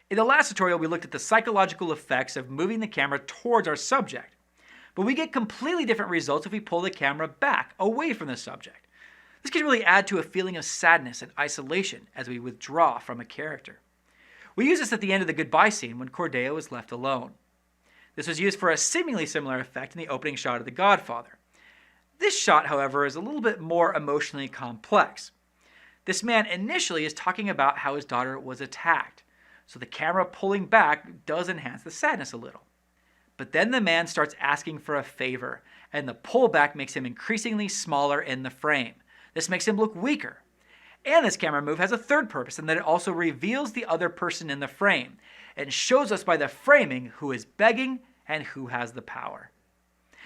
In the last tutorial, we looked at the psychological effects of moving the camera towards our subject. But we get completely different results if we pull the camera back, away from the subject. This can really add to a feeling of sadness and isolation as we withdraw from a character. We use this at the end of the goodbye scene when Cordelia was left alone. This was used for a seemingly similar effect in the opening shot of The Godfather. This shot, however, is a little bit more emotionally complex. This man initially is talking about how his daughter was attacked, so the camera pulling back does enhance the sadness a little. But then the man starts asking for a favor, and the pullback makes him increasingly smaller in the frame. This makes him look weaker. And this camera move has a third purpose in that it also reveals the other person in the frame and shows us by the framing who is begging and who has the power.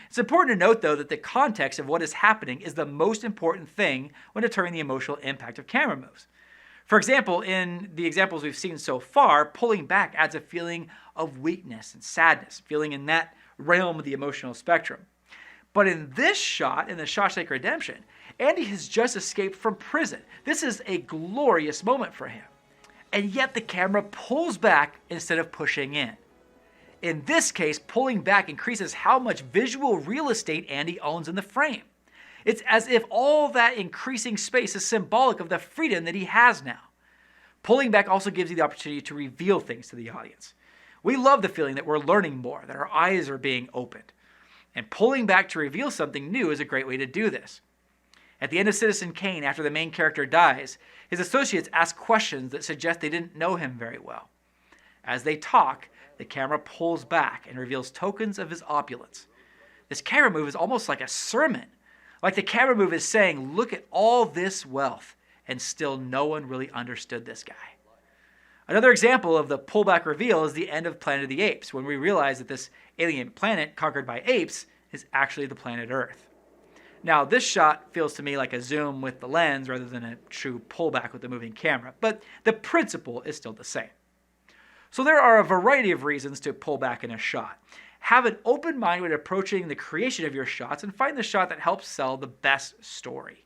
It's important to note, though, that the context of what is happening is the most important thing when determining the emotional impact of camera moves. For example, in the examples we've seen so far, pulling back adds a feeling of weakness and sadness, feeling in that realm of the emotional spectrum. But in this shot, in the Shawshank Redemption, Andy has just escaped from prison. This is a glorious moment for him. And yet the camera pulls back instead of pushing in. In this case, pulling back increases how much visual real estate Andy owns in the frame. It's as if all that increasing space is symbolic of the freedom that he has now. Pulling back also gives you the opportunity to reveal things to the audience. We love the feeling that we're learning more, that our eyes are being opened. And pulling back to reveal something new is a great way to do this. At the end of Citizen Kane, after the main character dies, his associates ask questions that suggest they didn't know him very well. As they talk, the camera pulls back and reveals tokens of his opulence. This camera move is almost like a sermon. Like the camera move is saying, look at all this wealth, and still no one really understood this guy. Another example of the pullback reveal is the end of Planet of the Apes, when we realize that this alien planet conquered by apes is actually the planet Earth. Now, this shot feels to me like a zoom with the lens rather than a true pullback with the moving camera, but the principle is still the same. So there are a variety of reasons to pull back in a shot. Have an open mind when approaching the creation of your shots and find the shot that helps sell the best story.